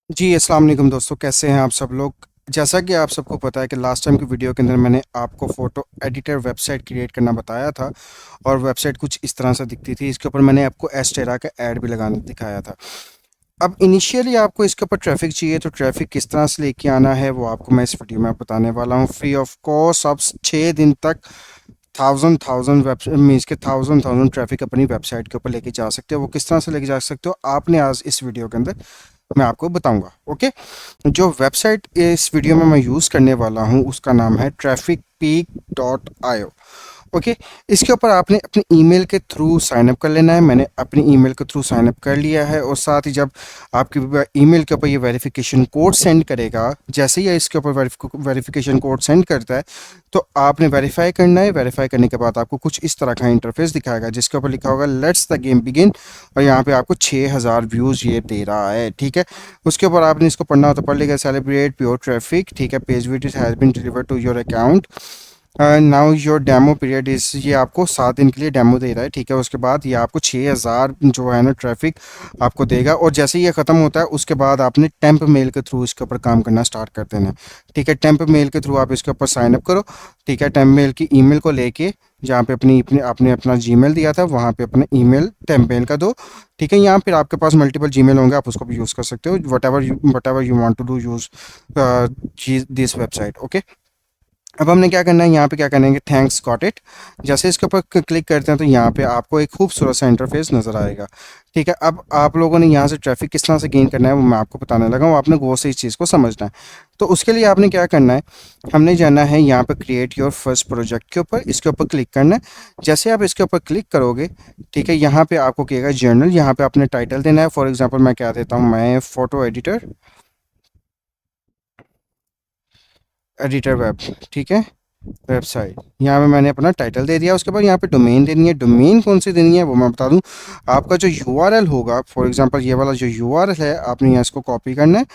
जी, अस्सलाम वालेकुम दोस्तों, कैसे हैं आप सब लोग? जैसा कि आप सबको पता है कि लास्ट टाइम की वीडियो के अंदर मैंने आपको फ़ोटो एडिटर वेबसाइट क्रिएट करना बताया था और वेबसाइट कुछ इस तरह से दिखती थी। इसके ऊपर मैंने आपको एस्टेरा का ऐड भी लगाना दिखाया था। अब इनिशियली आपको इसके ऊपर ट्रैफ़िक चाहिए, तो ट्रैफ़िक किस तरह से लेके आना है, वो आपको मैं इस वीडियो में बताने वाला हूँ। फ्री ऑफ कॉस्ट आप 6 दिन तक थाउज़ेंड वेब मीन्स के थाउज़ेंड ट्रैफ़िक अपनी वेबसाइट के ऊपर लेके जा सकते हो। वो किस तरह से लेके जा सकते हो, आपने आज इस वीडियो के अंदर मैं आपको बताऊँगा, ओके? जो वेबसाइट इस वीडियो में मैं यूज़ करने वाला हूँ उसका नाम है trafficpeak.io। ओके, इसके ऊपर आपने अपने ईमेल के थ्रू साइन अप कर लेना है। मैंने अपनी ईमेल के थ्रू साइन अप कर लिया है और साथ ही जब आपकी ईमेल के ऊपर ये वेरिफिकेशन कोड सेंड करेगा, जैसे ही ये इसके ऊपर वेरिफिकेशन कोड सेंड करता है तो आपने वेरीफाई करना है। वेरीफाई करने के बाद आपको कुछ इस तरह का इंटरफेस दिखाएगा जिसके ऊपर लिखा होगा लेट्स द गेम बिगिन और यहाँ पे आपको 6000 व्यूज़ ये दे रहा है, ठीक है। उसके ऊपर आपने इसको पढ़ना हो तो पढ़ लेगा। सेलिब्रेट प्योर ट्रैफिक, ठीक है। Page visit has been delivered to your account, now your demo period is, ये आपको 7 दिन के लिए डेमो दे रहा है, ठीक है। उसके बाद ये आपको 6000 जो है ना ट्रैफिक आपको देगा और जैसे ही ये ख़त्म होता है उसके बाद आपने टेम्प मेल के थ्रू इसके ऊपर काम करना स्टार्ट कर देना है, ठीक है। टेम्प मेल के थ्रू आप इसके ऊपर साइन अप करो, ठीक है। टेम्प मेल की ईमेल को लेके जहाँ पे आपने अपना जीमेल दिया था वहाँ पे अपना ईमेल टेम्प मेल का दो, ठीक है। यहाँ फिर आपके पास मल्टीपल जीमेल होंगे, आप उसको भी यूज़ कर सकते हो, whatever you want to do use this website, okay. अब हमने क्या करना है, यहाँ पे क्या करना है कि थैंक्स गॉट इट, जैसे इसके ऊपर क्लिक करते हैं तो यहाँ पे आपको एक खूबसूरत सा इंटरफेस नज़र आएगा, ठीक है। अब आप लोगों ने यहाँ से ट्रैफिक किस तरह से गेन करना है वो मैं आपको बताने लगा हूँ, आपने गौर से इस चीज़ को समझना है। तो उसके लिए आपने क्या करना है, हमने जाना है यहाँ पे क्रिएट योर फर्स्ट प्रोजेक्ट के ऊपर, इसके ऊपर क्लिक करना है। जैसे आप इसके ऊपर क्लिक करोगे, ठीक है, यहाँ पे आपको कहेगा जर्नल, यहाँ पे आपने टाइटल देना है। फॉर एग्जाम्पल मैं क्या देता हूँ, मैं फोटो एडिटर एडिटर वेब, ठीक है, वेबसाइट। यहाँ पे मैंने अपना टाइटल दे दिया। उसके बाद यहाँ पे डोमेन देनी है। डोमेन कौन सी देनी है वो मैं बता दूँ, आपका जो यूआरएल होगा, फॉर एग्जांपल ये वाला जो यूआरएल है आपने यहाँ इसको कॉपी करना है,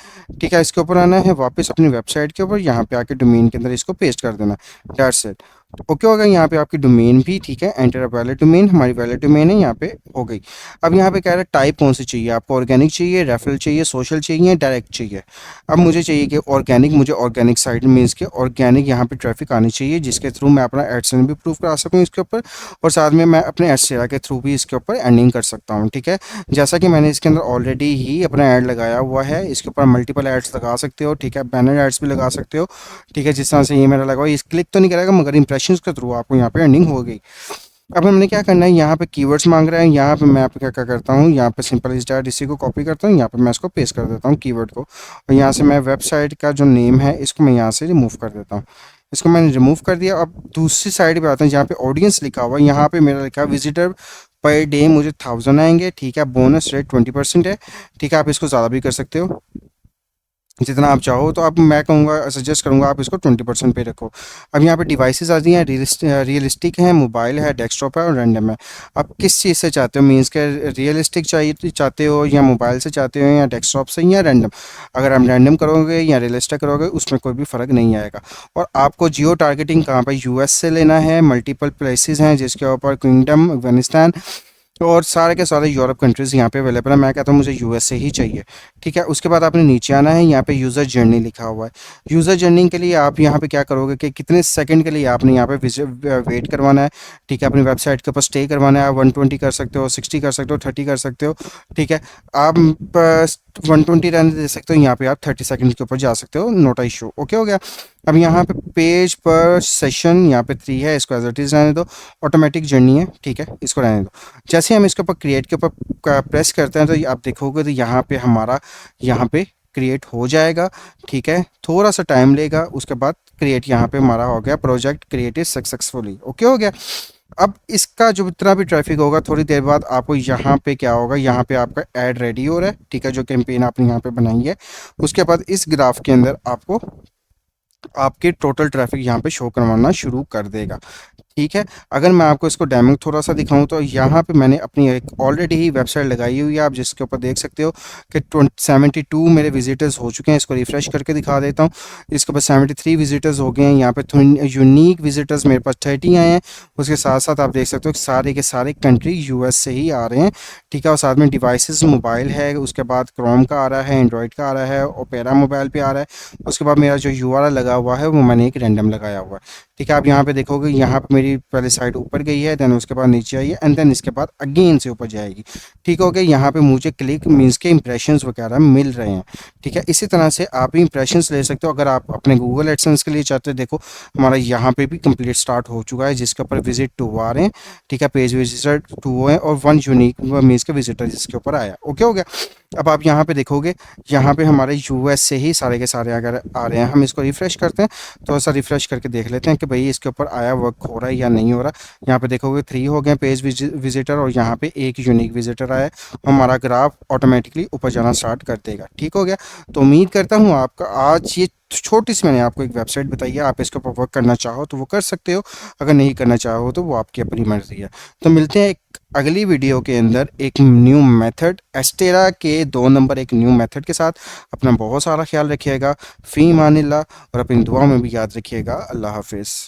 ठीक है। इसके ऊपर आना है वापस अपनी वेबसाइट के ऊपर, यहाँ पे आके डोमेन के अंदर इसको पेस्ट कर देना, दैट्स इट। ओके हो गया। यहाँ पे आपकी डोमेन भी, ठीक है, एंटर अ वैलिड डोमेन, हमारी वैलिड डोमेन है यहाँ पे हो गई। अब यहाँ पे कह रहा है टाइप कौन सी चाहिए आपको, ऑर्गेनिक चाहिए, रेफरल चाहिए, सोशल चाहिए, डायरेक्ट चाहिए। अब मुझे चाहिए कि ऑर्गेनिक, मुझे ऑर्गेनिक साइट मीन्स के ऑर्गेनिक यहाँ पे ट्रैफिक आनी चाहिए जिसके थ्रू मैं अपना एडसेंस भी प्रूव करा सकूँ इसके ऊपर और साथ में मैं अपने एडसेरा के थ्रू भी इसके ऊपर अर्निंग कर सकता हूँ, ठीक है। जैसा कि मैंने इसके अंदर ऑलरेडी ही अपना ऐड लगाया हुआ है, इसके ऊपर मल्टीपल एड्स लगा सकते हो, ठीक है, बैनर एड्स भी लगा सकते हो, ठीक है। जिस तरह से ये मेरा लगा हुआ, इस क्लिक तो नहीं करेगा मगर इंप्रेशन के थ्रू आपको यहाँ पे अर्निंग हो गई। अब हमने क्या करना है, यहाँ पे कीवर्ड्स मांग रहा है, यहाँ पे मैं क्या क्या करता हूँ, यहाँ पे सिंपल इस डायरेक्ट इसी को कॉपी करता हूँ, यहाँ पे मैं इसको पेस्ट कर देता हूँ कीवर्ड को और यहाँ से मैं वेबसाइट का जो नेम है इसको मैं यहाँ से रिमूव कर देता हूँ। इसको मैंने रिमूव कर दिया। अब दूसरी साइड पे आता है जहाँ पे ऑडियंस लिखा हुआ है, यहाँ पे मेरा लिखा है विजिटर पर डे मुझे 1000 आएंगे, ठीक है। बोनस रेट 20% है, ठीक है। आप इसको ज़्यादा भी कर सकते हो जितना आप चाहो, तो अब मैं कहूँगा, सजेस्ट करूँगा आप इसको 20% पे रखो। अब यहाँ पे डिवाइसेस आती हैं, रियलिस्टिक है, मोबाइल है, डेस्कटॉप है और रैंडम है। आप किस चीज़ से चाहते हो, मीन्स के रियलिस्टिक चाहिए चाहते हो या मोबाइल से चाहते हो या डेस्कटॉप से या रैंडम। अगर आप रैंडम करोगे या रियलिस्टिक करोगे उसमें कोई भी फ़र्क नहीं आएगा। और आपको जियो टारगेटिंग कहाँ पर, यूएस से लेना है, मल्टीपल प्लेसेस हैं जिसके ऊपर किंगडम, अफगानिस्तान और सारे के सारे यूरोप कंट्रीज़ यहाँ पे अवेलेबल है। मैं कहता हूँ मुझे यूएस से ही चाहिए, ठीक है। उसके बाद आपने नीचे आना है, यहाँ पे यूज़र जर्नी लिखा हुआ है। यूज़र जर्नी के लिए आप यहाँ पे क्या करोगे कि कितने सेकंड के लिए आपने यहाँ पे वेट करवाना है, ठीक है। अपनी वेबसाइट के ऊपर स्टे करवाना है, आप 120 कर सकते हो, 60 कर सकते हो, 30 कर सकते हो, ठीक है। आप 120 रहने दे सकते हो, यहाँ पे आप 30 सेकंड के ऊपर जा सकते हो, नोट इशू, ओके हो गया। अब यहाँ पे पेज पर सेशन यहाँ पे 3 है, इसको एज इट इज़ रहने दो। ऑटोमेटिक जर्नी है, ठीक है, इसको रहने दो। जैसे हम इसके ऊपर क्रिएट के ऊपर प्रेस करते हैं तो आप देखोगे तो यहाँ पे हमारा यहाँ पे क्रिएट हो जाएगा, ठीक है। थोड़ा सा टाइम लेगा, उसके बाद क्रिएट यहाँ पे हमारा हो गया, प्रोजेक्ट क्रिएटेड सक्सेसफुली, ओके हो गया। अब इसका जो जितना भी ट्रैफिक होगा थोड़ी देर बाद आपको यहाँ पे क्या होगा, यहाँ पे आपका ऐड रेडी हो रहा है, ठीक है, जो कैंपेन आपने यहाँ पे बनाई है। उसके बाद इस ग्राफ के अंदर आपको आपके टोटल ट्रैफिक यहाँ पे शो करवाना शुरू कर देगा, ठीक है। अगर मैं आपको इसको डेमो थोड़ा सा दिखाऊं तो यहाँ पे मैंने अपनी एक ऑलरेडी ही वेबसाइट लगाई हुई है, आप जिसके ऊपर देख सकते हो कि 72 मेरे विजिटर्स हो चुके हैं। इसको रिफ्रेश करके दिखा देता हूँ। इसके ऊपर 73 विजिटर्स हो गए हैं। यहाँ पे यूनिक विजिटर्स मेरे पास 30 आए हैं। उसके साथ साथ आप देख सकते हो कि सारे के सारे कंट्री यूएस से ही आ रहे हैं। ठीक है। और साथ में डिवाइसेस मोबाइल है, उसके बाद क्रोम का आ रहा है, एंड्रॉयड का आ रहा है, ओपेरा मोबाइल पे आ रहा है। उसके बाद मेरा जो यूआरएल लगा हुआ है वो मैंने एक रैंडम लगाया हुआ है। ठीक है। आप यहाँ पे देखोगे, यहाँ पे मेरी पहले साइड ऊपर गई है, देन उसके बाद नीचे आई है, एंड देन इसके बाद अगेन से ऊपर जाएगी। ठीक हो गया। यहाँ पे मुझे क्लिक मीन्स के इंप्रेशंस वगैरह मिल रहे हैं। ठीक है। इसी तरह से आप भी इंप्रेशंस ले सकते हो अगर आप अपने गूगल एडसेंस के लिए चाहते हो। देखो हमारा यहाँ पे भी कंप्लीट स्टार्ट हो चुका है, जिसके ऊपर विजिट 2 आ रहे हैं। ठीक है। पेज विजिटर 2 है और 1 यूनिक मीन्स के विजिटर जिसके ऊपर आया। ओके हो गया। अब आप यहाँ पे देखोगे, यहाँ पे हमारे यूएस से ही सारे के सारे अगर आ रहे हैं। हम इसको रिफ्रेश करते हैं, थोड़ा सा रिफ्रेश करके देख लेते हैं कि भाई इसके ऊपर आया वर्क हो रहा है या नहीं हो रहा। यहाँ पे देखोगे 3 हो गए पेज विजिटर और यहाँ पे एक यूनिक विजिटर आया है। हमारा ग्राफ ऑटोमेटिकली ऊपर जाना स्टार्ट कर देगा। ठीक हो गया। तो उम्मीद करता हूँ आपका आज ये छोटी सी मैंने आपको एक वेबसाइट बताई है, आप इसके ऊपर वर्क करना चाहो तो वो कर सकते हो, अगर नहीं करना चाहो तो वो आपकी अपनी मर्जी है। तो मिलते हैं एक अगली वीडियो के अंदर एक न्यू मेथड एस्टेरा के 2 नंबर एक न्यू मेथड के साथ। अपना बहुत सारा ख्याल रखिएगा। फ़ी मानिल्लाह और अपनी दुआ में भी याद रखिएगा। अल्लाह हाफिज़।